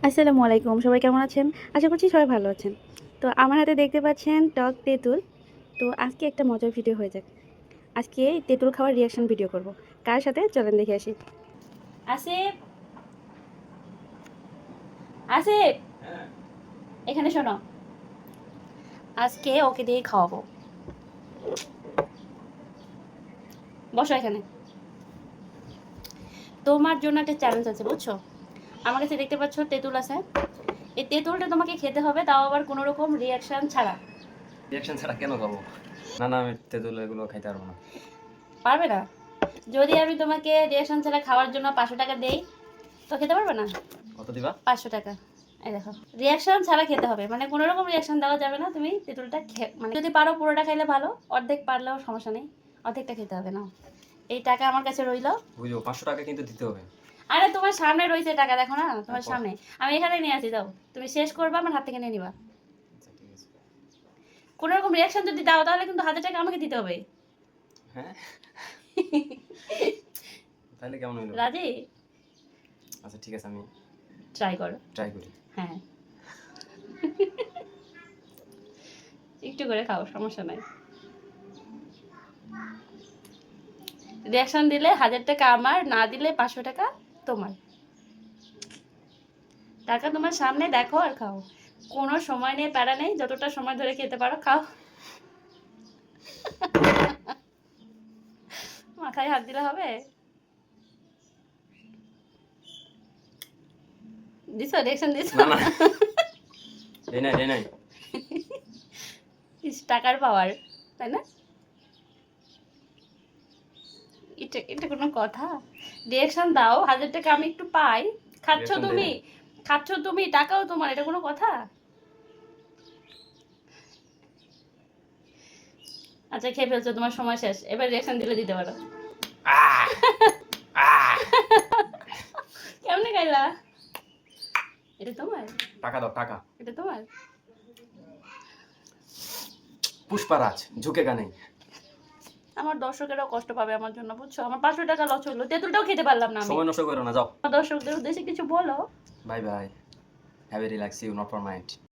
আসসালামু আলাইকুম, সবাই কেমন আছেন? আশা করছি সবাই ভালো আছেন। তো আমার হাতে দেখতে পাচ্ছেন টক তেঁতুল। তো আজকে একটা মজার ভিডিও হয়ে যাক। আজকে এই তেঁতুল খাওয়ার রিঅ্যাকশন ভিডিও করব। কার সাথে চলেন দেখে আসি। আসিফ, আসিফ, এখানে শোনো। আজকে ওকে দিয়ে খাওয়াবো। বসো এখানে। তোমার জন্য একটা চ্যালেঞ্জ আছে, বুঝছো? আমার কাছে দেখতে পাচ্ছ তেঁতুল আছে। এই তেঁতুলটা তোমাকে খেতে হবে, তাও আবার কোনো রকম রিঅ্যাকশন ছাড়া। রিয়াকশন ছাড়া কেন খাবো? না না, আমি তেঁতুল এগুলো খাইতে পারবো না। পারবে না? যদি আমি তোমাকে রিঅ্যাকশন ছাড়া খাওয়ার জন্য 500 টাকা দেই, তো খেতে পারবে না? কত দিবা? 500 টাকা। এই দেখো, রিঅ্যাকশন ছাড়া খেতে হবে, মানে কোনো রকম রিঅ্যাকশন দেওয়া যাবে না। তুমি তেঁতুলটা মানে যদি পারো পুরোটা খাইলে ভালো, অর্ধেক পারলেও সমস্যা নেই, অর্ধেকটা খেতে হবে না। এই টাকা আমার কাছে রইলো। বুঝো, 500 টাকা কিন্তু দিতে হবে। আরে তোমার সামনে রয়েছে টাকা, দেখো না তোমার তারপর? সামনে। আমি এখানে নিয়ে আসি, দাও। তুমি শেষ করবা, আমার হাত থেকে নিয়ে নিবা। আচ্ছা, ঠিক আছে। কোনো রকম রিঅ্যাকশন যদি দাও, তাহলে কিন্তু 1000 টাকা আমাকে দিতে হবে। হ্যাঁ, তাহলে কেমন হইলো? রাজি? আচ্ছা ঠিক আছে, আমি ট্রাই করো। ট্রাই করি। হ্যাঁ, একটু করে খাও, সমস্যা নাই। রিঅ্যাকশন দিলে 1000 টাকা আমার, না দিলে 500 টাকা তোমার। টাকা তোমার সামনে, দেখো আর খাও। কোনো সময় নেই, প্যারা নেই, যতটা সময় ধরে খেতে পারো খাও। মাথায় হাত দিলে হবে? দিছো রিঅ্যাকশন দিছো? না না, দেই নাই দেই নাই। টাকার পাওয়ার, তাই না? এটা এটা কোনো কথা? রিঅ্যাকশন দাও, 1000 টাকা আমি একটু পাই। খাচ্ছ Reaction দেই তুমি, নাই। খাচ্ছ তুমি, টাকাও তোমার, এটা কোনো কথা? আচ্ছা, খেয়ে ফেলছো, তোমার সময় শেষ, এবার রিঅ্যাকশন দিলে দিতে পারো। আহ আহ কেমনে খাইলা? এটা তোমার? টাকা দাও, টাকা। এটা তোমার? পুষ্পারাজ ঝুঁকেগা নেই। আমার দর্শকেরাও কষ্ট পাবে আমার জন্য, বুঝছো? আমার 500 টাকা লস হলো, তেঁতুলটাও খেতে পারলাম না আমি। সময় নষ্ট করো না, যাও। আমার দর্শকদের উদ্দেশ্যে কিছু বলো। Bye bye, have a relax, you not for mind.